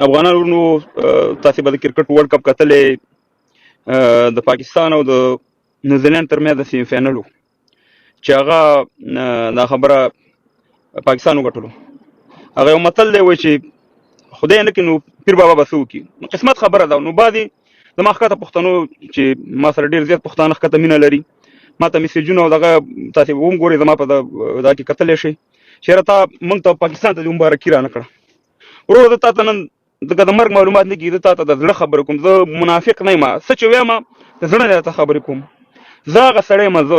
افغانان ورنو تاسو به د کرکټ ورلد کپ کتلې د پاکستان او د نیوزیلند ترمنځ د سیمی فائنل چې هغه دا خبره پاکستان وګټلو. هغه یو متل دی وایي چې خدای نه کړي نو پیر بابا به څه وکړي. قسمت خبره ده. نو بعضې زما ښکته پښتنو چې ما سره ډېر زیات پښتانه ښکته مینه لري ما ته میسیجونه او دغه تاسې هم ګورئ زما په دا کې کتلی شئ چې یاره تا موږ ته پاکستان ته دې مبارکي رانه کړه. ورور زه تا ته نن دغه د مرګ معلومات نه کېږي. زه تا ته د زړه خبرې کوم. زه منافق نه یم. څه چې وایم د زړه نه درته خبرې کوم. زه هغه سړی یم زه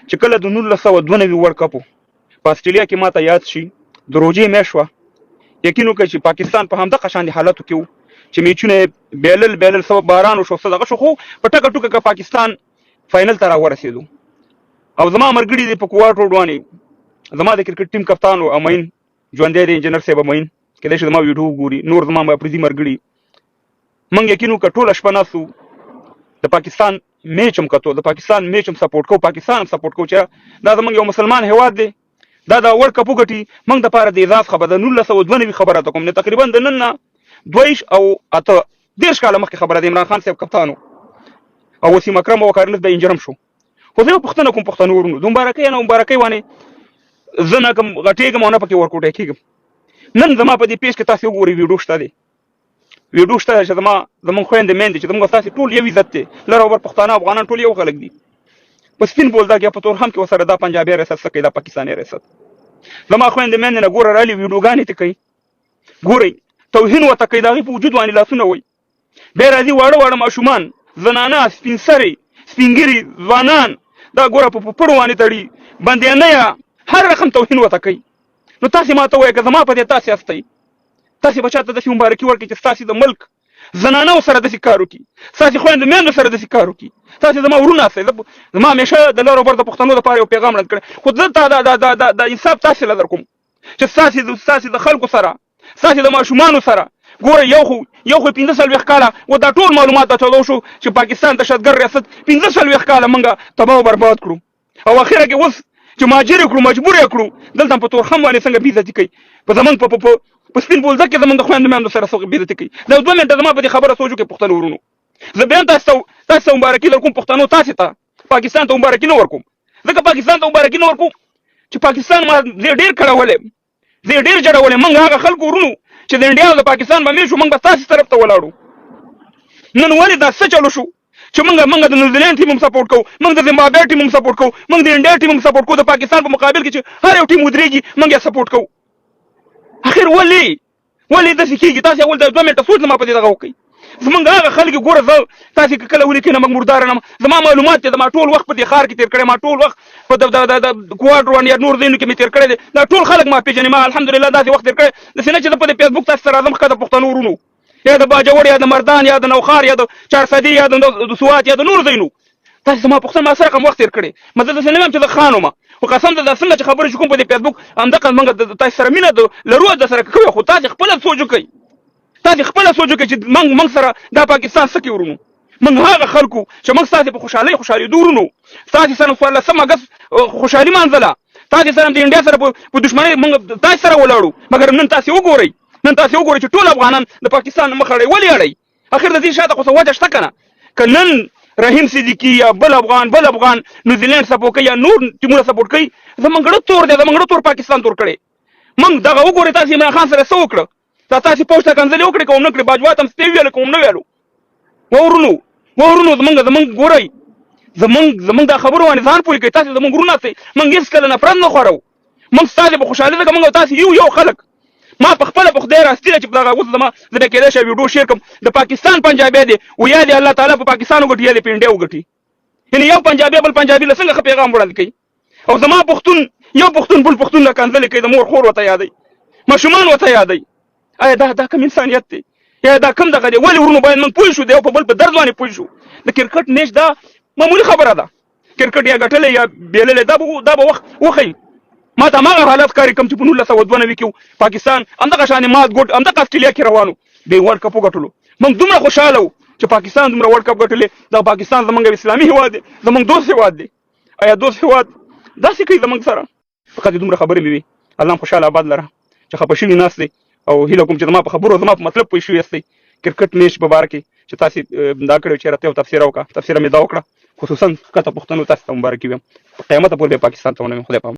چې کله د 1992 ورلډ کپ په اسټرالیا کې ما ته یاد شي د روژې میاشت وه. یقین وکړئ چې پاکستان په همدغه شان حالاتو کې و چې میچونه بیلل سبب باران وشو څه دغه شو خو په ټکه ټوکه که پاکستان فاینل ته راورسېدو. او زما ملګري دي په کوواټ روډ باندې زما د کرکټ ټیم کپتان و امین ژوندی دی انجینر صاحب امین کېدای شي زما ویډیو وګوري نور زما پردي ملګري. موږ یقین وکړه ټوله شپه ناستو د پاکستان میچ هم کتو د پاکستان میچ هم سپورټ کوو پاکستان هم سپورټ کوو چې دا زموږ یو مسلمان هیواد دی دا د ورلډ کپ وګټي. موږ دپاره د اعزاز خبره د 1992 خبره ته کوم نه تقریبا د نن نه 22 او 30 کاله مخکې خبره د عمران خان صاحب کپتانو او وسیم اکرم او کارنس د انجرم شو. خو زه پوښتنه کوم پښتنو ورونو د مبارکۍ نه مبارکۍ وانه زه نه کوم غټېږم او نه پکې ورکوټی کېږم. نن زما په دې پیج کې تاسو وګورئ ویډیو شته دی ویډیو شته چې زموږ خویندې میندې چې زموږ ستاسې ټول یو عزت دی لر او بر پښتانه افغانان ټول یو خلک دي. په سپین بولدک یا په تورخم کې ورسره دا پنجابي ریاست څه کوي دا پاکستاني ریاست. زما خویندې میندې نه ګوره رالي ویډیوګانې ته کوي ګورئ توهین ورته کوي د هغې په وجود باندې لاسونه وایي. بیا راځي واړه واړه ماشومان زنانه سپین سرې سپین ګیري ځوانان دا ګوره په پړو باندې تړي بندیانه هر رقم توهین ورته کوي. نو تاسې ما ته وایئ که زما په دې تاسې هستئ تاسې به چاته داسې مبارکي ورکړئ چې ستاسې د ملک زنانو سره داسې کار وکړي ستاسې خویندو میندو سره داسې کار وکړي. تاسې زما ورونه هستئ. زما همیشه د لر او بر د پښتنو دپاره یو پیغام وړاندې کړی خو زه دا انصاف تاسې له در کوم چې ستاسې د خلکو سره ستاسې د ماشومانو سره ګوره یو خو 45 کاله و دا ټول معلومات راټولو شو چې پاکستان دهشتګرد ریاست 45 کاله موږ تباه او برباد کړو او اخره کې اوس چې مهاجر یې کړو مجبور یې کړو دلته په تورخم باندې څنګه بېعزتي کوي په زموږ په سپین بولدک کې زموږ د خویندو میندو سره څوک بېعزتي کوي. دا 2 منټه زما په دې خبره سوچ وکړئ پښتنو ورونو. زه بیا تاسو ته مبارکي در کوم پښتنو تاسې ته پاکستان ته مبارکي نه ورکوم ځکه پاکستان ته مبارکي نه ورکوم چې پاکستان ما ډېر کړولی زه ډېر جړولی. موږ هغه خلکو ورونو چې د انډیا او د پاکستان به مې شو موږ به ستاسې طرف ته ولاړو. نن ولې دا څه چلو شو چې موږ د نیوزیلینډ ټیم هم سپورټ کوو موږ د زیمبابوې ټیم هم سپورټ کوو موږ د انډیا ټیم هم سپورټ کوو د پاکستان په مقابل کې چې هر یو ټیم ودرېږي موږ یې سپورټ کوو. اخر ولې داسې کېږي؟ تاسې اول د 2 منټه سوچ زما په دې دغه وکړئ. زمونږ هغه خلک ګوره زه تاسې که کله ولیکئ نه موږ مرداره نه زما معلومات دی زما ټول وخت په دې ښار کې تېر کړی ما ټول وخت په د کوواډ یا نور ځایونو کې مې تېر کړی دی دا ټول خلک ما پېژني ما الحمدلله داسې وخت تېر کړی داسې نه چې زه په دې فیسبوک تاسې سره راځم ښه د پښتنو ورونو یا د باجوړ یا د مردان یا د نوخار یا د چارسدي یا د سوات یا د نور ځایونو تاسې زما پوښتنه ما سره کوم وخت تېر کړی ما زه داسې نه یم چې زه خان وم خو قسم ته دا څنګه چې خبرې چې کوم په دې فیسبوک همدغه موږ تاسې سره مینه لرو د سره کوو خو تاسې خپله سوچ وکئ تاسې خپله سوچ وکړئ چې موږ سره دا پاکستان څه کوي ورونو. موږ هغه خلکو چې موږ ستاسې په خوشحالېدو ورونو ستاسې سره 14 اګست خوشحالي مانځله تاسې سره د انډیا سره په دښمنۍ موږ تاسې سره ولاړو مګر نن تاسې وګورئ چې ټول افغانان د پاکستان مخ اړوي ولې اړوي؟ اخر د دې شاته خو څه وجه شته که نه که نن رحیم صدیقي یا بل افغان نیوزیلینډ سپورټ کوي یا نور ټیمونه سپورټ کوي زموږ ګړه تور دی زموږ ګړه تور پاکستان تور کړی. موږ دغه وګورئ تاسې عمران خان سره څه وکړه تاسې پوسټ ته کنځلې وکړې کوم نه کړې باجوړ ته هم ستې ویلې کوم نه ویلو. ورونو زموږ ګورئ زموږ دا خبرو باندې ځان پوه کړئ تاسې زموږ ورونه هستئ موږ هېڅکله نفرت نه خوړو موږ ستاسې په خوشحالۍ ځکه موږ تاسې یو خلک. ما په خپله په خدای راستي ده چې په دغه اوس زما زه بیا کېدای شي ویډیو شیر کړم د پاکستان پنجابی دی و یا دې الله تعالی په پاکستان وګټي یا دې په انډیا وګټي یعنې یو پنجابی بل پنجابي له څنګه ښه پیغام وړاندې کوي او زما پښتون یو پښتون بل پښتون له کنځلې کوي د مور خور ورته یادوي ماشومان ورته یادوي. آیا دا کوم انسانیت دی یا دا کوم دغه دی؟ ولې ورونو باید موږ پوه شو د یو په بل په درد باندې پوه شو. د کرکټ میچ دا معمولي خبره ده کرکټ یا ګټلی یا بیللی دا به وخت وښیي. ما ته هماغه حالت ښکاري کوم چې په 1992 کې پاکستان همدغه شانې مات ګوټ همدغه اسټرالیا کې روان و د ورلډ کپ وګټلو موږ دومره خوشحاله وو چې پاکستان دومره ورلډ کپ ګټلی دا پاکستان زموږ اسلامي هېواد دی زموږ دوست هېواد دی. آیا دوست هېواد داسې کوي زموږ سره؟ فقط دومره خبرې مې وي. الله خوشحاله آباد لره چې خفه شوي ناست دی او هیله کوم چې زما په خبرو زما په مطلب پوه شوي یاستئ کرکټ میچ په باره کې چې تاسې دا کړی چې راته یو تبصره وکړه تبصره مې دا وکړه خصوصا ښکته پوښتنو تاسو ته مبارکي وایم په قیامته پورې به پاکستان ته ونه ویم خدای په امان